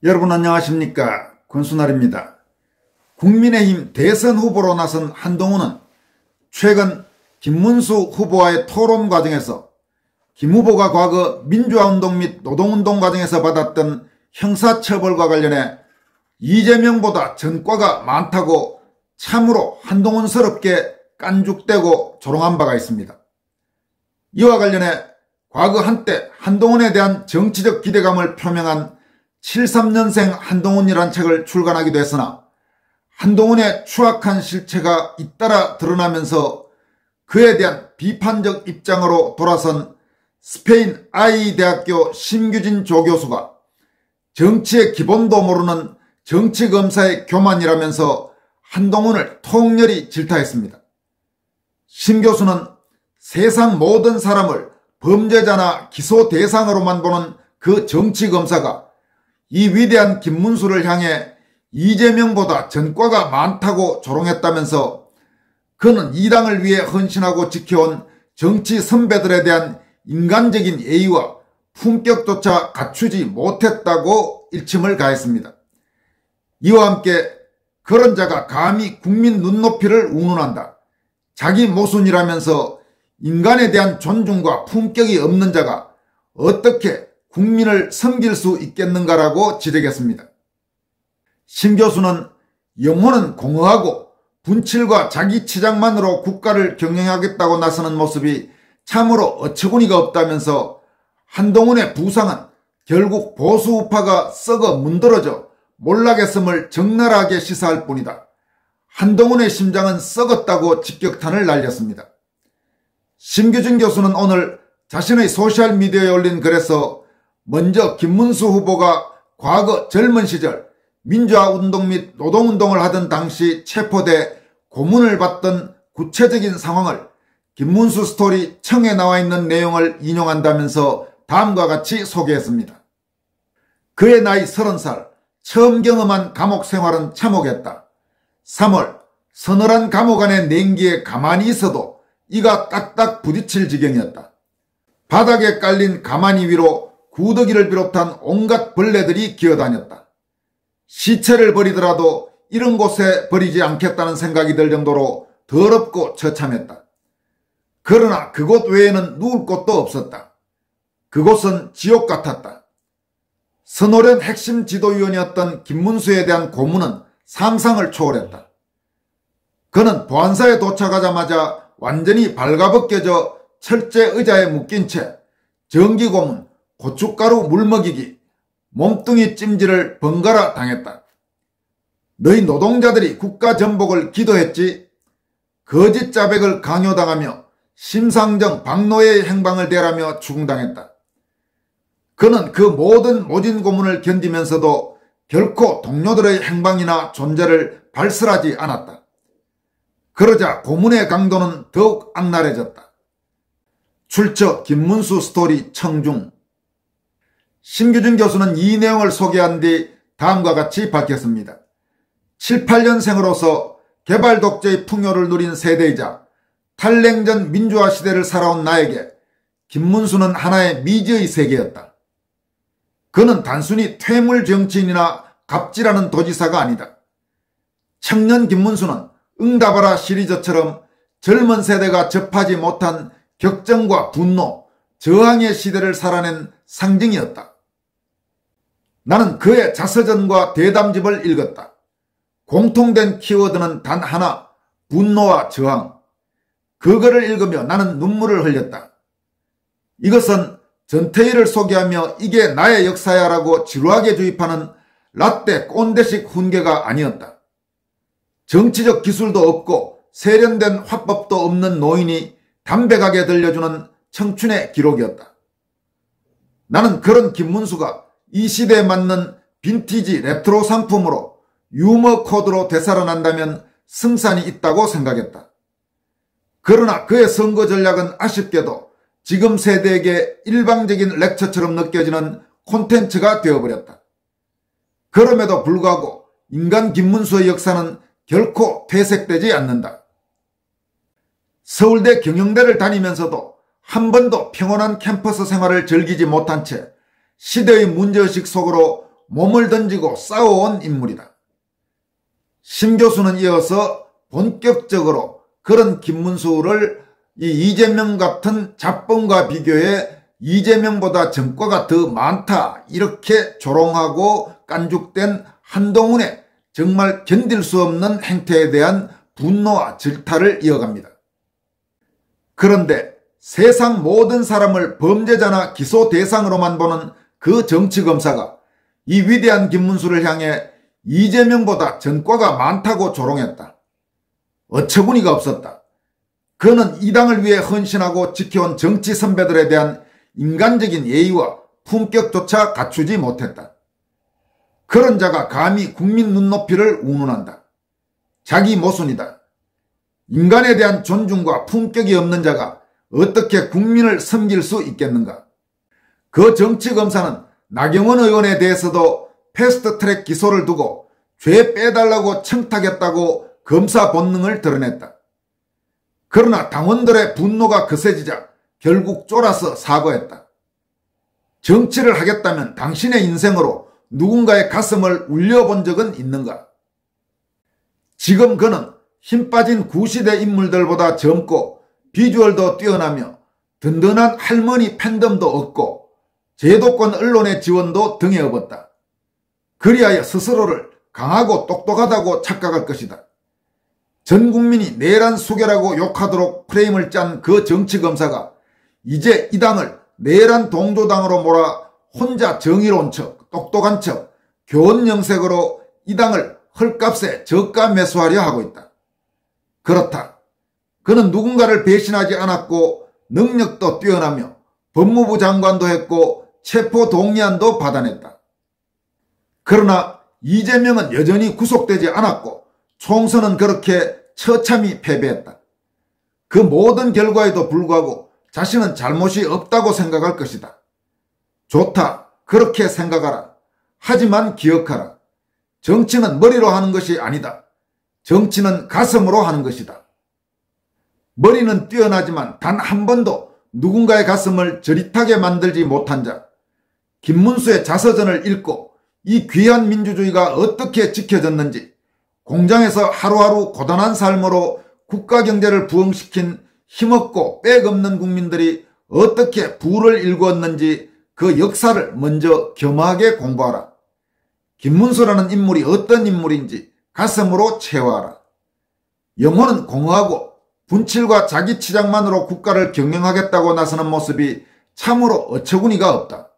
여러분 안녕하십니까? 권순알입니다. 국민의힘 대선 후보로 나선 한동훈은 최근 김문수 후보와의 토론 과정에서 김 후보가 과거 민주화운동 및 노동운동 과정에서 받았던 형사처벌과 관련해 이재명보다 전과가 많다고 참으로 한동훈스럽게 깐죽대고 조롱한 바가 있습니다. 이와 관련해 과거 한때 한동훈에 대한 정치적 기대감을 표명한 73년생 한동훈이란 책을 출간하기도 했으나 한동훈의 추악한 실체가 잇따라 드러나면서 그에 대한 비판적 입장으로 돌아선 스페인 아이대학교 심규진 조교수가 정치의 기본도 모르는 정치검사의 교만이라면서 한동훈을 통렬히 질타했습니다. 심 교수는 세상 모든 사람을 범죄자나 기소 대상으로만 보는 그 정치검사가 이 위대한 김문수를 향해 이재명보다 전과가 많다고 조롱했다면서 그는 이 당을 위해 헌신하고 지켜온 정치 선배들에 대한 인간적인 예의와 품격조차 갖추지 못했다고 일침을 가했습니다. 이와 함께 그런 자가 감히 국민 눈높이를 운운한다. 자기 모순이라면서 인간에 대한 존중과 품격이 없는 자가 어떻게 국민을 섬길 수 있겠는가라고 지적했습니다. 심 교수는 영혼은 공허하고 분칠과 자기 치장만으로 국가를 경영하겠다고 나서는 모습이 참으로 어처구니가 없다면서 한동훈의 부상은 결국 보수 우파가 썩어 문드러져 몰락했음을 적나라하게 시사할 뿐이다. 한동훈의 심장은 썩었다고 직격탄을 날렸습니다. 심규진 교수는 오늘 자신의 소셜미디어에 올린 글에서 먼저 김문수 후보가 과거 젊은 시절 민주화운동 및 노동운동을 하던 당시 체포돼 고문을 받던 구체적인 상황을 김문수 스토리 청에 나와 있는 내용을 인용한다면서 다음과 같이 소개했습니다. 그의 나이 30살, 처음 경험한 감옥 생활은 참혹했다. 3월, 서늘한 감옥 안의 냉기에 가만히 있어도 이가 딱딱 부딪힐 지경이었다. 바닥에 깔린 가마니 위로 구더기를 비롯한 온갖 벌레들이 기어다녔다. 시체를 버리더라도 이런 곳에 버리지 않겠다는 생각이 들 정도로 더럽고 처참했다. 그러나 그곳 외에는 누울 곳도 없었다. 그곳은 지옥 같았다. 선호련 핵심 지도위원이었던 김문수에 대한 고문은 상상을 초월했다. 그는 보안사에 도착하자마자 완전히 발가벗겨져 철제 의자에 묶인 채 전기고문, 고춧가루 물먹이기, 몸뚱이 찜질을 번갈아 당했다. 너희 노동자들이 국가 전복을 기도했지? 거짓 자백을 강요당하며 심상정 박노해의 행방을 대라며 추궁당했다. 그는 그 모든 모진 고문을 견디면서도 결코 동료들의 행방이나 존재를 발설하지 않았다. 그러자 고문의 강도는 더욱 악랄해졌다. 출처 김문수 스토리 청중. 심규진 교수는 이 내용을 소개한 뒤 다음과 같이 밝혔습니다. 7, 8년생으로서 개발 독재의 풍요를 누린 세대이자 탈냉전 민주화 시대를 살아온 나에게 김문수는 하나의 미지의 세계였다. 그는 단순히 퇴물 정치인이나 갑질하는 도지사가 아니다. 청년 김문수는 응답하라 시리즈처럼 젊은 세대가 접하지 못한 격정과 분노, 저항의 시대를 살아낸 상징이었다. 나는 그의 자서전과 대담집을 읽었다. 공통된 키워드는 단 하나, 분노와 저항. 그거를 읽으며 나는 눈물을 흘렸다. 이것은 전태일을 소개하며 이게 나의 역사야 라고 지루하게 주입하는 라떼 꼰대식 훈계가 아니었다. 정치적 기술도 없고 세련된 화법도 없는 노인이 담백하게 들려주는 청춘의 기록이었다. 나는 그런 김문수가 이 시대에 맞는 빈티지 레트로 상품으로 유머 코드로 되살아난다면 승산이 있다고 생각했다. 그러나 그의 선거 전략은 아쉽게도 지금 세대에게 일방적인 렉처처럼 느껴지는 콘텐츠가 되어버렸다. 그럼에도 불구하고 인간 김문수의 역사는 결코 퇴색되지 않는다. 서울대 경영대를 다니면서도 한 번도 평온한 캠퍼스 생활을 즐기지 못한 채 시대의 문제의식 속으로 몸을 던지고 싸워온 인물이다. 심 교수는 이어서 본격적으로 그런 김문수를 이재명 같은 잡범과 비교해 이재명보다 전과가 더 많다 이렇게 조롱하고 깐죽된 한동훈의 정말 견딜 수 없는 행태에 대한 분노와 질타를 이어갑니다. 그런데 세상 모든 사람을 범죄자나 기소 대상으로만 보는 그 정치검사가 이 위대한 김문수를 향해 이재명보다 전과가 많다고 조롱했다. 어처구니가 없었다. 그는 이 당을 위해 헌신하고 지켜온 정치 선배들에 대한 인간적인 예의와 품격조차 갖추지 못했다. 그런 자가 감히 국민 눈높이를 운운한다. 자기 모순이다. 인간에 대한 존중과 품격이 없는 자가 어떻게 국민을 섬길 수 있겠는가? 그 정치검사는 나경원 의원에 대해서도 패스트트랙 기소를 두고 죄 빼달라고 청탁했다고 검사 본능을 드러냈다. 그러나 당원들의 분노가 거세지자 결국 쫄아서 사과했다. 정치를 하겠다면 당신의 인생으로 누군가의 가슴을 울려본 적은 있는가? 지금 그는 힘 빠진 구시대 인물들보다 젊고 비주얼도 뛰어나며 든든한 할머니 팬덤도 없고 제도권 언론의 지원도 등에 업었다. 그리하여 스스로를 강하고 똑똑하다고 착각할 것이다. 전 국민이 내란 수괴라고 욕하도록 프레임을 짠 그 정치검사가 이제 이 당을 내란 동조당으로 몰아 혼자 정의로운 척, 똑똑한 척, 교원 영색으로 이 당을 헐값에 저가 매수하려 하고 있다. 그렇다. 그는 누군가를 배신하지 않았고 능력도 뛰어나며 법무부 장관도 했고 체포동의안도 받아냈다. 그러나 이재명은 여전히 구속되지 않았고 총선은 그렇게 처참히 패배했다. 그 모든 결과에도 불구하고 자신은 잘못이 없다고 생각할 것이다. 좋다. 그렇게 생각하라. 하지만 기억하라. 정치는 머리로 하는 것이 아니다. 정치는 가슴으로 하는 것이다. 머리는 뛰어나지만 단 한 번도 누군가의 가슴을 저릿하게 만들지 못한 자, 김문수의 자서전을 읽고 이 귀한 민주주의가 어떻게 지켜졌는지, 공장에서 하루하루 고단한 삶으로 국가 경제를 부흥시킨 힘없고 빽없는 국민들이 어떻게 부를 일구었는지 그 역사를 먼저 겸허하게 공부하라. 김문수라는 인물이 어떤 인물인지 가슴으로 체화하라. 영혼은 공허하고 분칠과 자기 치장만으로 국가를 경영하겠다고 나서는 모습이 참으로 어처구니가 없다.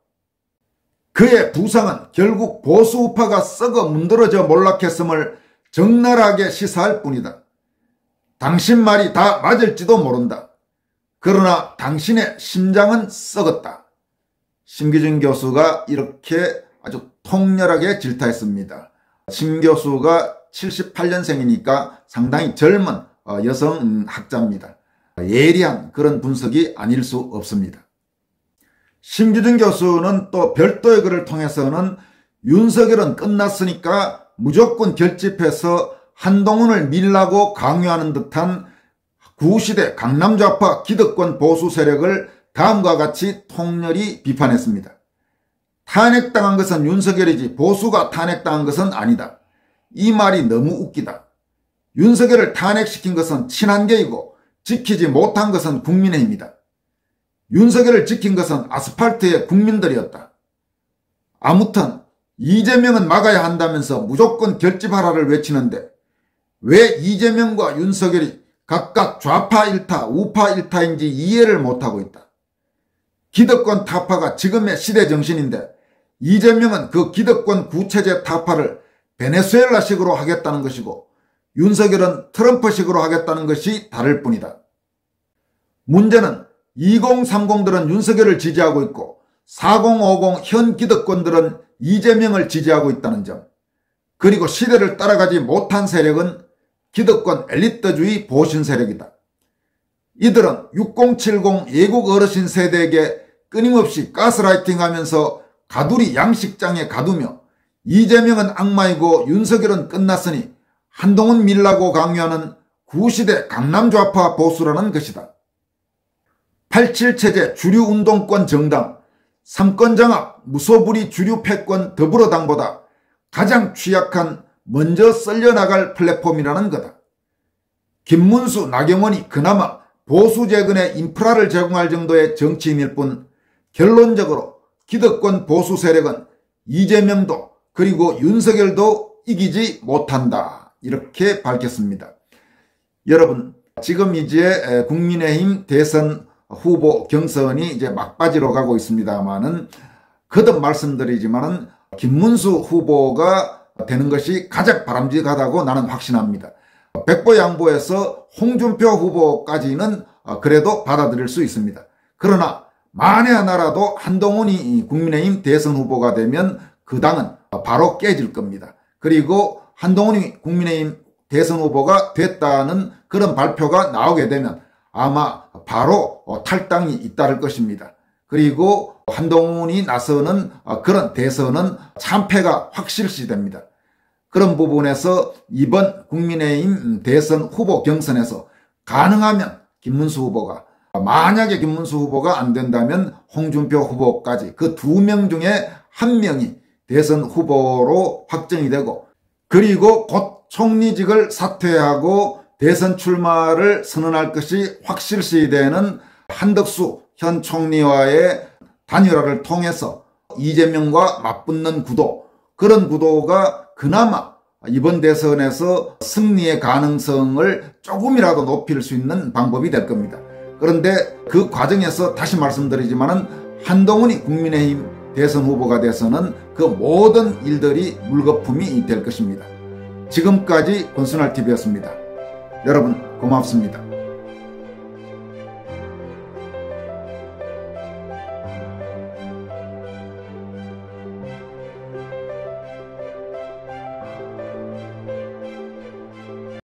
그의 부상은 결국 보수 우파가 썩어 문드러져 몰락했음을 적나라하게 시사할 뿐이다. 당신 말이 다 맞을지도 모른다. 그러나 당신의 심장은 썩었다. 심기준 교수가 이렇게 아주 통렬하게 질타했습니다. 심 교수가 78년생이니까 상당히 젊은 여성 학자입니다. 예리한 그런 분석이 아닐 수 없습니다. 심기준 교수는 또 별도의 글을 통해서는 윤석열은 끝났으니까 무조건 결집해서 한동훈을 밀라고 강요하는 듯한 구시대 강남좌파 기득권 보수 세력을 다음과 같이 통렬히 비판했습니다. 탄핵당한 것은 윤석열이지 보수가 탄핵당한 것은 아니다. 이 말이 너무 웃기다. 윤석열을 탄핵시킨 것은 친한계이고 지키지 못한 것은 국민의힘이다. 윤석열을 지킨 것은 아스팔트의 국민들이었다. 아무튼 이재명은 막아야 한다면서 무조건 결집하라를 외치는데 왜 이재명과 윤석열이 각각 좌파 1타, 우파 1타인지 이해를 못하고 있다. 기득권 타파가 지금의 시대 정신인데 이재명은 그 기득권 구체제 타파를 베네수엘라식으로 하겠다는 것이고 윤석열은 트럼프식으로 하겠다는 것이 다를 뿐이다. 문제는 2030들은 윤석열을 지지하고 있고 4050 현 기득권들은 이재명을 지지하고 있다는 점, 그리고 시대를 따라가지 못한 세력은 기득권 엘리트주의 보신 세력이다. 이들은 6070 예국 어르신 세대에게 끊임없이 가스라이팅하면서 가두리 양식장에 가두며 이재명은 악마이고 윤석열은 끝났으니 한동훈 밀라고 강요하는 구시대 강남좌파 보수라는 것이다. 87체제 주류운동권 정당, 삼권장악 무소불위 주류 패권 더불어당보다 가장 취약한 먼저 썰려나갈 플랫폼이라는 거다. 김문수, 나경원이 그나마 보수 재건의 인프라를 제공할 정도의 정치인일 뿐 결론적으로 기득권 보수 세력은 이재명도 그리고 윤석열도 이기지 못한다. 이렇게 밝혔습니다. 여러분, 지금 이제 국민의힘 대선 후보 경선이 이제 막바지로 가고 있습니다만은 거듭 말씀드리지만은 김문수 후보가 되는 것이 가장 바람직하다고 나는 확신합니다. 백보양보에서 홍준표 후보까지는 그래도 받아들일 수 있습니다. 그러나 만에 하나라도 한동훈이 국민의힘 대선 후보가 되면 그 당은 바로 깨질 겁니다. 그리고 한동훈이 국민의힘 대선 후보가 됐다는 그런 발표가 나오게 되면 아마 바로 탈당이 잇따를 것입니다. 그리고 한동훈이 나서는 그런 대선은 참패가 확실시됩니다. 그런 부분에서 이번 국민의힘 대선 후보 경선에서 가능하면 김문수 후보가, 만약에 김문수 후보가 안 된다면 홍준표 후보까지 그 두 명 중에 한 명이 대선 후보로 확정이 되고, 그리고 곧 총리직을 사퇴하고 대선 출마를 선언할 것이 확실시되는 한덕수 현 총리와의 단일화를 통해서 이재명과 맞붙는 구도, 그런 구도가 그나마 이번 대선에서 승리의 가능성을 조금이라도 높일 수 있는 방법이 될 겁니다. 그런데 그 과정에서 다시 말씀드리지만은 한동훈이 국민의힘 대선 후보가 돼서는 그 모든 일들이 물거품이 될 것입니다. 지금까지 권순할TV였습니다. 여러분 고맙습니다.